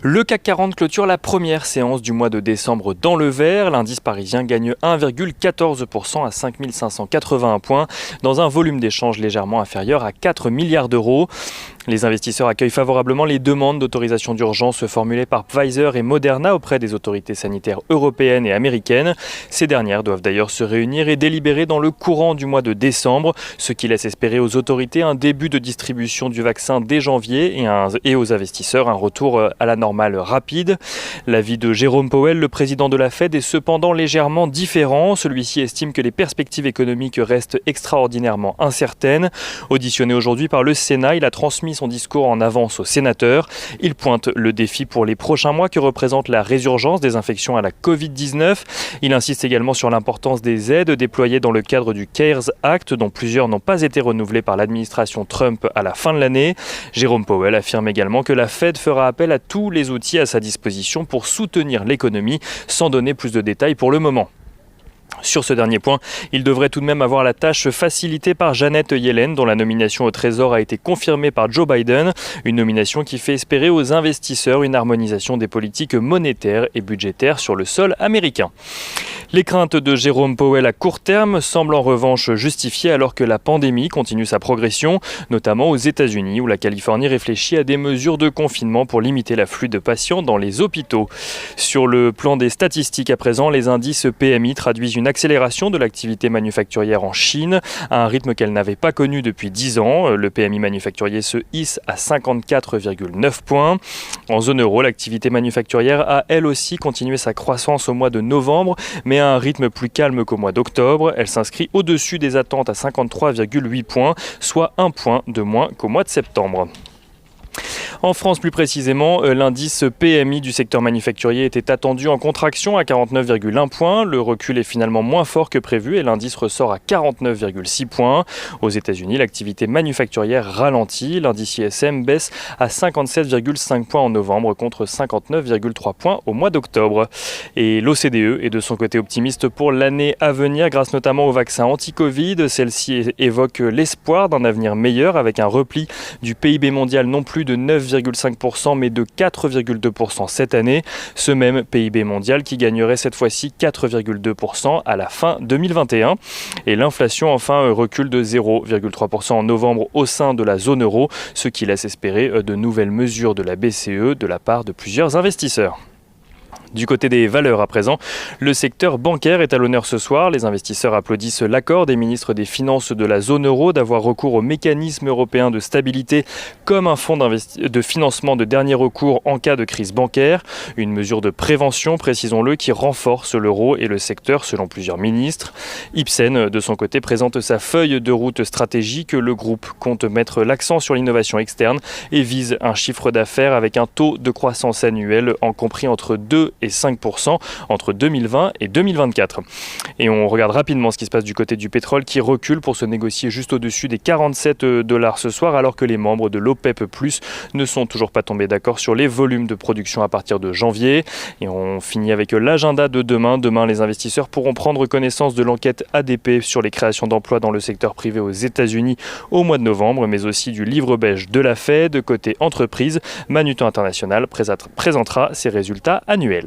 Le CAC 40 clôture la première séance du mois de décembre dans le vert. L'indice parisien gagne 1,14% à 5 581 points dans un volume d'échange légèrement inférieur à 4 milliards d'euros. Les investisseurs accueillent favorablement les demandes d'autorisation d'urgence formulées par Pfizer et Moderna auprès des autorités sanitaires européennes et américaines. Ces dernières doivent d'ailleurs se réunir et délibérer dans le courant du mois de décembre, ce qui laisse espérer aux autorités un début de distribution du vaccin dès janvier et aux investisseurs un retour à la normale rapide. L'avis de Jérôme Powell, le président de la Fed, est cependant légèrement différent. Celui-ci estime que les perspectives économiques restent extraordinairement incertaines. Auditionné aujourd'hui par le Sénat, il a transmis son discours en avance aux sénateurs. Il pointe le défi pour les prochains mois que représente la résurgence des infections à la Covid-19. Il insiste également sur l'importance des aides déployées dans le cadre du CARES Act, dont plusieurs n'ont pas été renouvelées par l'administration Trump à la fin de l'année. Jérôme Powell affirme également que la Fed fera appel à tous les outils à sa disposition pour soutenir l'économie, sans donner plus de détails pour le moment. Sur ce dernier point, il devrait tout de même avoir la tâche facilitée par Janet Yellen, dont la nomination au Trésor a été confirmée par Joe Biden. Une nomination qui fait espérer aux investisseurs une harmonisation des politiques monétaires et budgétaires sur le sol américain. Les craintes de Jérôme Powell à court terme semblent en revanche justifiées alors que la pandémie continue sa progression, notamment aux États-Unis où la Californie réfléchit à des mesures de confinement pour limiter l'afflux de patients dans les hôpitaux. Sur le plan des statistiques à présent, les indices PMI traduisent une accélération de l'activité manufacturière en Chine à un rythme qu'elle n'avait pas connu depuis 10 ans. Le PMI manufacturier se hisse à 54,9 points. En zone euro, l'activité manufacturière a elle aussi continué sa croissance au mois de novembre, mais à un rythme plus calme qu'au mois d'octobre. Elle s'inscrit au-dessus des attentes à 53,8 points, soit 1 point de moins qu'au mois de septembre. En France, plus précisément, l'indice PMI du secteur manufacturier était attendu en contraction à 49,1 points. Le recul est finalement moins fort que prévu et l'indice ressort à 49,6 points. Aux États-Unis, l'activité manufacturière ralentit. L'indice ISM baisse à 57,5 points en novembre contre 59,3 points au mois d'octobre. Et l'OCDE est de son côté optimiste pour l'année à venir grâce notamment au vaccin anti-Covid. Celle-ci évoque l'espoir d'un avenir meilleur avec un repli du PIB mondial non plus de 9,5% mais de 4,2% cette année. Ce même PIB mondial qui gagnerait cette fois-ci 4,2% à la fin 2021. Et l'inflation enfin recule de 0,3% en novembre au sein de la zone euro, ce qui laisse espérer de nouvelles mesures de la BCE de la part de plusieurs investisseurs. Du côté des valeurs à présent, le secteur bancaire est à l'honneur ce soir. Les investisseurs applaudissent l'accord des ministres des Finances de la zone euro d'avoir recours au mécanisme européen de stabilité comme un fonds de financement de dernier recours en cas de crise bancaire. Une mesure de prévention, précisons-le, qui renforce l'euro et le secteur selon plusieurs ministres. Ipsen, de son côté, présente sa feuille de route stratégique. Le groupe compte mettre l'accent sur l'innovation externe et vise un chiffre d'affaires avec un taux de croissance annuel compris entre 2 et 5% entre 2020 et 2024. Et on regarde rapidement ce qui se passe du côté du pétrole qui recule pour se négocier juste au-dessus des $47 ce soir alors que les membres de l'OPEP+ ne sont toujours pas tombés d'accord sur les volumes de production à partir de janvier. Et on finit avec l'agenda de demain. Demain, les investisseurs pourront prendre connaissance de l'enquête ADP sur les créations d'emplois dans le secteur privé aux États-Unis au mois de novembre, mais aussi du livre beige de la Fed. Côté entreprise, Manutan International présentera ses résultats annuels.